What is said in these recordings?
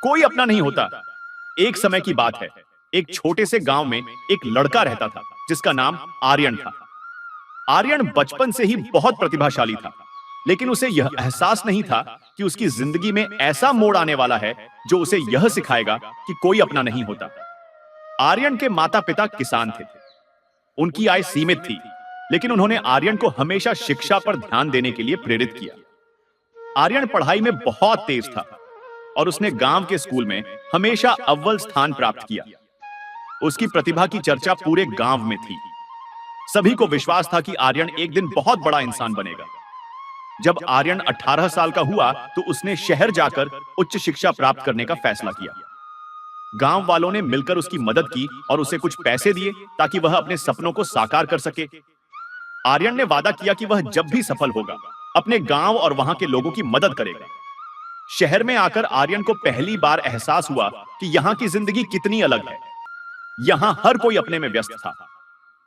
कोई अपना नहीं होता। एक समय की बात है। एक छोटे से गांव में एक लड़का रहता था जिसका नाम आर्यन था। आर्यन बचपन से ही बहुत प्रतिभाशाली था, लेकिन उसे यह एहसास नहीं था कि उसकी जिंदगी में ऐसा मोड़ आने वाला है जो उसे यह सिखाएगा कि कोई अपना नहीं होता। आर्यन के माता पिता किसान थे। उनकी आय सीमित थी, लेकिन उन्होंने आर्यन को हमेशा शिक्षा पर ध्यान देने के लिए प्रेरित किया। आर्यन पढ़ाई में बहुत तेज था और उसने गांव के स्कूल में हमेशा अव्वल स्थान प्राप्त किया। उसकी प्रतिभा की चर्चा पूरे गांव में थी। सभी को विश्वास था कि आर्यन एक दिन बहुत बड़ा इंसान बनेगा। जब आर्यन 18 साल का हुआ तो उसने शहर जाकर उच्च शिक्षा प्राप्त करने का फैसला किया। गांव वालों ने मिलकर उसकी मदद की और उसे कुछ पैसे दिए ताकि वह अपने सपनों को साकार कर सके। आर्यन ने वादा किया कि वह जब भी सफल होगा अपने गांव और वहां के लोगों की मदद करेगा। शहर में आकर आर्यन को पहली बार एहसास हुआ कि यहां की जिंदगी कितनी अलग है। यहां हर कोई अपने में व्यस्त था।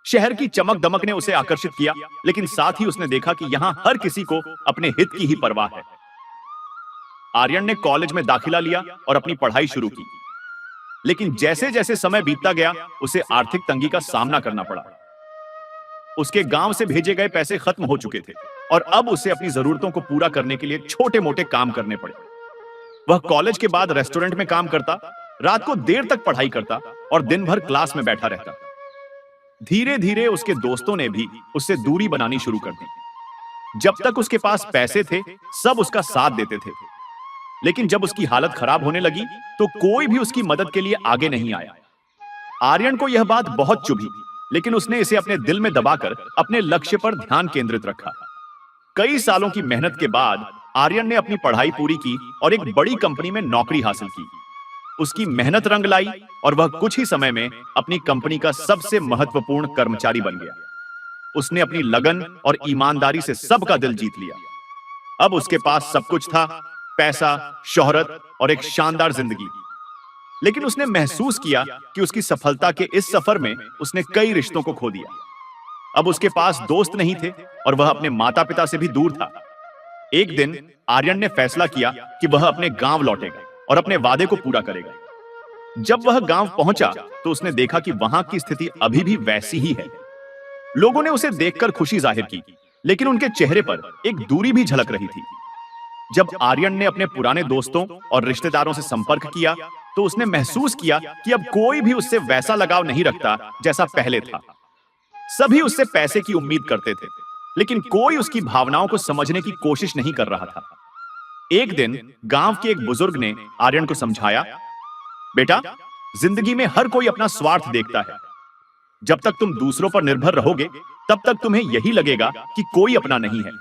शहर की चमक दमक ने उसे आकर्षित किया, लेकिन साथ ही उसने देखा कि यहां हर किसी को अपने हित की ही परवाह है। आर्यन ने कॉलेज में दाखिला लिया और अपनी पढ़ाई शुरू की, लेकिन जैसे जैसे समय बीतता गया उसे आर्थिक तंगी का सामना करना पड़ा। उसके गांव से भेजे गए पैसे खत्म हो चुके थे और अब उसे अपनी जरूरतों को पूरा करने के लिए छोटे मोटे काम करने पड़े। वह कॉलेज के बाद रेस्टोरेंट में काम करता, रात को देर तक पढ़ाई करता और दिन भर क्लास में बैठा रहता। धीरे धीरे उसके दोस्तों ने भी उससे दूरी बनानी शुरू कर दी। जब तक उसके पास पैसे थे सब उसका साथ देते थे, लेकिन जब उसकी हालत खराब होने लगी तो कोई भी उसकी मदद के लिए आगे नहीं आया। आर्यन को यह बात बहुत चुभी, लेकिन उसने इसे अपने दिल में दबाकर अपने लक्ष्य पर ध्यान केंद्रित रखा। कई सालों की मेहनत के बाद आर्यन ने अपनी पढ़ाई पूरी की और एक बड़ी कंपनी में नौकरी हासिल की। उसकी मेहनत रंग लाई और वह कुछ ही समय में अपनी कंपनी का सबसे महत्वपूर्ण कर्मचारी बन गया। उसने अपनी लगन और ईमानदारी से सबका दिल जीत लिया। अब उसके पास सब कुछ था, पैसा, शोहरत और एक शानदार जिंदगी। लेकिन उसने महसूस किया कि उसकी सफलता के इस सफर में उसने कई रिश्तों को खो दिया। अब उसके पास दोस्त नहीं थे और वह अपने माता पिता से भी दूर था। एक दिन आर्यन ने फैसला किया कि वह अपने गांव लौटेगा और अपने वादे को पूरा करेगा। जब वह गांव पहुंचा तो उसने देखा कि वहां की स्थिति अभी भी वैसी ही है। लोगों ने उसे देखकर खुशी जाहिर की, लेकिन उनके चेहरे पर एक दूरी भी झलक रही थी। जब आर्यन ने अपने पुराने दोस्तों और रिश्तेदारों से संपर्क किया तो उसने महसूस किया कि अब कोई भी उससे वैसा लगाव नहीं रखता जैसा पहले था। सभी उससे पैसे की उम्मीद करते थे, लेकिन कोई उसकी भावनाओं को समझने की कोशिश नहीं कर रहा था। एक दिन गांव के एक बुजुर्ग ने आर्यन को समझाया, बेटा, जिंदगी में हर कोई अपना स्वार्थ देखता है। जब तक तुम दूसरों पर निर्भर रहोगे तब तक तुम्हें यही लगेगा कि कोई अपना नहीं है,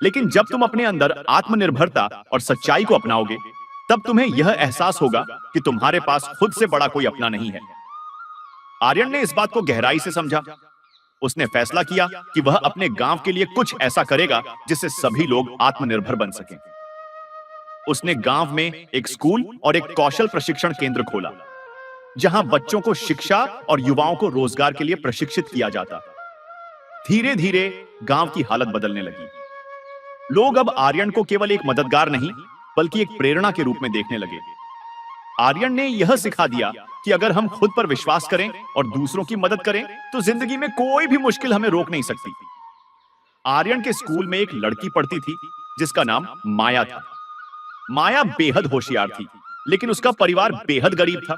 लेकिन जब तुम अपने अंदर आत्मनिर्भरता और सच्चाई को अपनाओगे तब तुम्हें यह एहसास होगा कि तुम्हारे पास खुद से बड़ा कोई अपना नहीं है। आर्यन ने इस बात को गहराई से समझा। उसने फैसला किया कि वह अपने गांव के लिए कुछ ऐसा करेगा जिससे सभी लोग आत्मनिर्भर बन सकें। उसने गांव में एक स्कूल और एक कौशल प्रशिक्षण केंद्र खोला, जहां बच्चों को शिक्षा और युवाओं को रोजगार के लिए प्रशिक्षित किया जाता। धीरे धीरे गांव की हालत बदलने लगी। लोग अब आर्यन को केवल एक मददगार नहीं बल्कि एक प्रेरणा के रूप में देखने लगे। आर्यन ने यह सिखा दिया कि अगर हम खुद पर विश्वास करें और दूसरों की मदद करें तो जिंदगी में कोई भी मुश्किल हमें रोक नहीं सकती। आर्यन के स्कूल में एक लड़की पढ़ती थी जिसका नाम माया था। माया बेहद होशियार थी, लेकिन उसका परिवार बेहद गरीब था।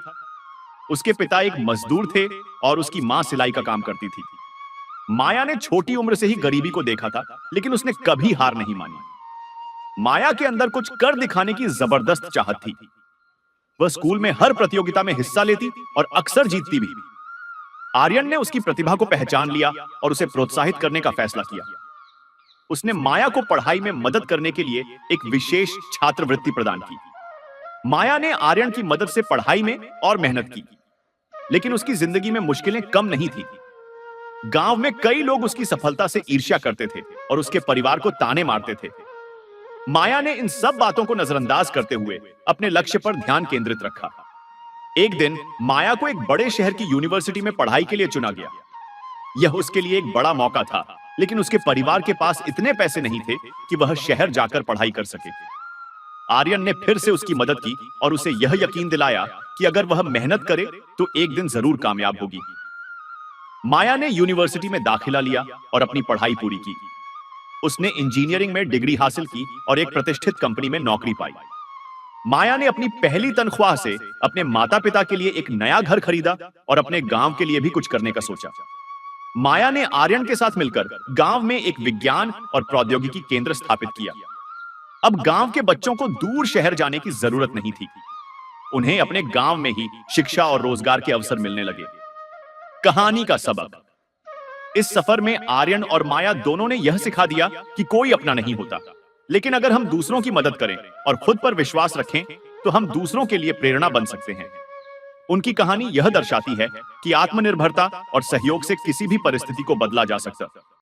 उसके पिता एक मजदूर थे और उसकी मां सिलाई का काम करती थी। माया ने छोटी उम्र से ही गरीबी को देखा था, लेकिन उसने कभी हार नहीं मानी। माया के अंदर कुछ कर दिखाने की जबरदस्त चाहत थी। वह स्कूल में हर प्रतियोगिता में हिस्सा लेती और अक्सर जीतती भी। आर्यन ने उसकी प्रतिभा को पहचान लिया और उसे प्रोत्साहित करने का फैसला किया। उसने माया को पढ़ाई में मदद करने के लिए एक विशेष छात्रवृत्ति प्रदान की। माया ने आर्यन की मदद से पढ़ाई में और मेहनत की, लेकिन उसकी जिंदगी में मुश्किलें कम नहीं थी। गांव में कई लोग उसकी सफलता से ईर्ष्या करते थे और उसके परिवार को ताने मारते थे। माया ने इन सब बातों को नजरअंदाज करते हुए अपने लक्ष्य पर ध्यान केंद्रित रखा। एक दिन माया को एक बड़े शहर की यूनिवर्सिटी में पढ़ाई के लिए चुना गया। यह उसके लिए एक बड़ा मौका था, लेकिन उसके परिवार के पास इतने पैसे नहीं थे कि वह शहर जाकर पढ़ाई कर सके। आर्यन ने फिर से उसकी मदद की और उसे यह यकीन दिलाया कि अगर वह मेहनत करे तो एक दिन जरूर कामयाब होगी। माया ने यूनिवर्सिटी में दाखिला लिया और अपनी पढ़ाई पूरी की। उसने इंजीनियरिंग में डिग्री हासिल की और एक प्रतिष्ठित कंपनी में नौकरी पाई। माया ने अपनी पहली तनख्वाह से अपने माता पिता के लिए एक नया घर खरीदा और अपने गांव के लिए भी कुछ करने का सोचा। माया ने आर्यन के साथ मिलकर गांव में एक विज्ञान और प्रौद्योगिकी केंद्र स्थापित किया। अब गांव के बच्चों को दूर शहर जाने की जरूरत नहीं थी। उन्हें अपने गांव में ही शिक्षा और रोजगार के अवसर मिलने लगे। कहानी का सबक। इस सफर में आर्यन और माया दोनों ने यह सिखा दिया कि कोई अपना नहीं होता, लेकिन अगर हम दूसरों की मदद करें और खुद पर विश्वास रखें तो हम दूसरों के लिए प्रेरणा बन सकते हैं। उनकी कहानी यह दर्शाती है कि आत्मनिर्भरता और सहयोग से किसी भी परिस्थिति को बदला जा सकता है।